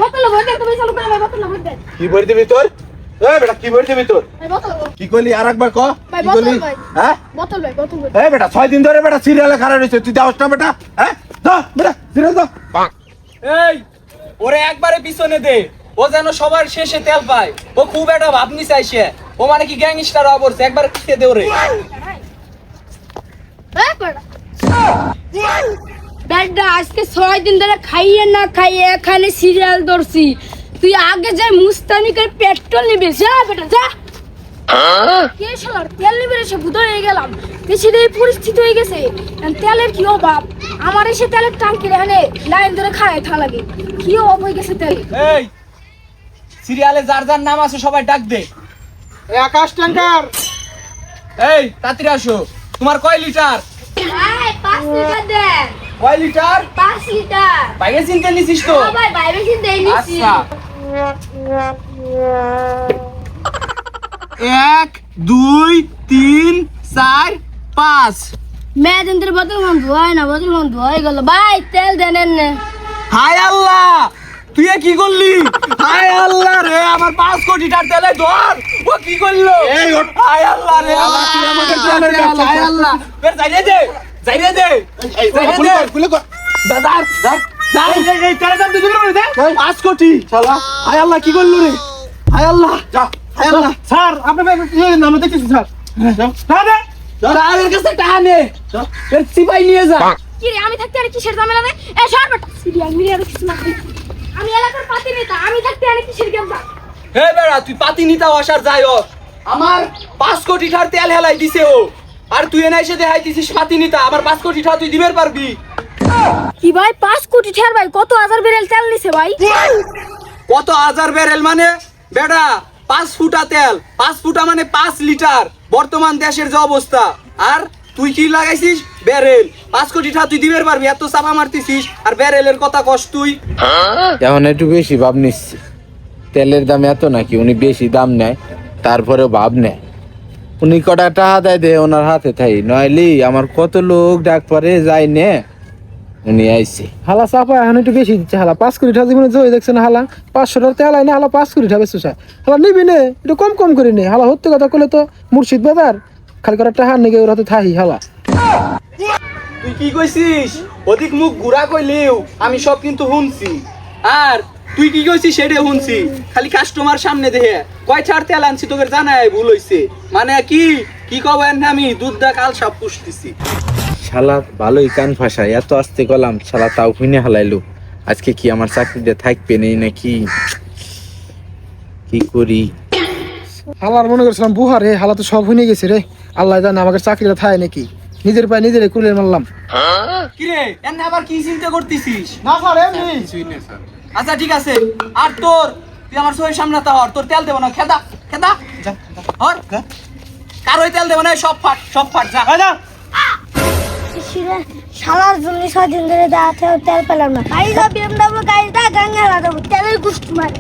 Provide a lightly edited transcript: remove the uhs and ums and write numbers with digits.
বোতল ভরে দে, তুমি চালু করে ভাই বোতল ভরে দে। কি ভরে দিবি তোর? এই বেটা কি ভরে দিবি তোর? ভাই বোতল। কি কইলি আরেকবার ক? ভাই কি বোতল কইলি? ভাই। হ্যাঁ? বোতল ভাই, বোতল ভাই। এই বেটা 6 দিন ধরে বেটা সিরিয়ালে খাড়া রইছে, তুই যাওস না বেটা? হ্যাঁ? যা বেটা সিরিয়াল যা। এই ওরে একবারে পিছনে দে, ও যেন সবার শেষে তেল পায়। ও খুব একটা ভাবনি চাইছে, ও মানে কি গ্যাংস্টার অবস্থা, একবার পিছিয়ে দে ওরে। এই বড়া। বেডা আজকে 6 দিন ধরে খাইয়ে না খাইয়ে এখানে সিরিয়াল ধরছি। তুই আগে যাই মুস্তানিকের পেট্রোল নিবি, যা বেটা যা। কে শালার তেল নিবি এসে ভূত হয়ে গেলাম। দেশের এই পরিস্থিতি হয়ে গেছে, তেলের কি অভাব। আমার এসে তেলের ট্যাঙ্কির এখানে লাইন ধরে খায় থা লাগে, কি অভাব হয়ে গেছে তেল। এই সিরিয়ালে যার যার নাম আছে সবাই ডাক দে। এই আকাশ ট্যাঙ্কার। এই তাড়াতাড়ি আসো। তোমার কয় লিটার? ভাই 5 লিটার দে। কয় লিটার? 5 লিটার। বাইরে চিনতে নিছিস তো? ও ভাই বাইরে চিন্তা এই নিছি। আচ্ছা 1 2 3 4 5। মেয়েদের বোতল বন্ধ হয় না, বোতল বন্ধ হয়ে গেল। ভাই তেল দেন না। হায় আল্লাহ, তুই এ কি করলি? হায় আল্লাহ রে, আমার 5 কোটি টাকার তেলে ধর। ও কি করলো? এই ওঠ। হায় আল্লাহ রে, আল্লাহ, তুই আমাকে তেলের ব্যবসা হায় করছিস। আল্লাহ। বের যাইরে দে, যাইরে দে। এই খুলে কর, খুলে কর। দাদা যা, এই তেলের দাম দিবি না রে? 5 কোটি শালা। হায় আল্লাহ কি করলো রে? হায় আল্লাহ, যা। হায় আল্লাহ। স্যার আপনি নামে দেখেছি স্যার। যাও। স্যারের কাছে টাকা নে, এর সিপাই নিয়ে যা। কি রে আমি থাকতে আর কিসের ঝামেলা রে? এ সর বেটা সিরিয়াল মিরিয়াল কিছু না। আমি এলাকার পাতি নেতা, আমি থাকতে আর কিসের গেমটা? হে বেড়া, তুই পাতি নিতা আসার যাই হোক, আমার 5 কোটি টাকার তেল হেলাই দিছে ও, আর তুই এনে এসে দেখাই দিছিস পাতি নিতা। আমার 5 কোটি টাকা তুই দিবের পারবি? কি ভাই 5 কোটি ঠের ভাই, কত হাজার বেরেল তেল নিছে ভাই? কত হাজার ব্যারেল মানে বেটা 5 ফুটা তেল, 5 ফুটা মানে 5 লিটার। বর্তমান দেশের যে অবস্থা, আর তুই কি লাগাইছিস ব্যারেল। 5 কোটি টাকা তুই দিবের পারবি? এত চাপা মারতেছিস আর ব্যারেলের কথা কস তুই। এখন একটু বেশি ভাব নিচ্ছে, তেলের দাম এত নাকি উনি বেশি দাম নেয়, তারপরেও ভাব নেয়। উনি কটা টাকা দেয় দে ওনার হাতে থাই, নইলি আমার কত লোক ডাক পরে যায় নে। উনি আইছে হালা চাপা এখন একটু বেশি দিচ্ছে। হালা 5 কোটি টাকা জীবনে জয় দেখছে না, হালা 500 টাকা তেল আয় না, হালা 5 কোটি টাকা বেচছে। হালা নিবি নে, একটু কম কম করে নে। হালা সত্যি কথা কলে তো মুর্শিদ বাজার খালি কটা টাকা নিগে ওর হাতে থাই। হালা তুই কি কইছিস? অধিক মুখ ঘুরা কইলিও আমি সব কিন্তু শুনছি, আর তুই কি কইছিস সেটা শুনছি। খালি কাস্টমার সামনে দেখে কয় ছাড় তেল আনছি তোকে জানাই ভুল হইছে। মানে কি কি কবেন আমি দুধ দা কাল সব পুষতেছি। শালা ভালোই কান ফাঁসায়, এত আসতে গেলাম শালা তাও কিনে হালাইলো। আজকে কি আমার চাকরিটা থাকবে নেই নাকি, কি করি? হালার মনে করছিলাম বুহারে, হালা তো সব হয়ে গেছে রে। আল্লাহ জানে আমাকে চাকরিটা থায় নাকি, নিজের পায়ে নিজের কুলে মারলাম। কি রে এনে আবার কি চিন্তা করতেছিস? না স্যার এমনি। আচ্ছা ঠিক আছে, আর তোর তুই আমার সবাই সামনে তা হর, তোর তেল দেবো না। খেদা খেদা হর, কারোই তেল দেবো না। সব ফাট সব ফাট, যা যা। শালার জন্য 6 দিন ধরে তেল পেলাম না। গাড়ি যা BMW গাড়ি দা গাঙ্গে হারা দেবো, তেলের গুষ্টি মারে।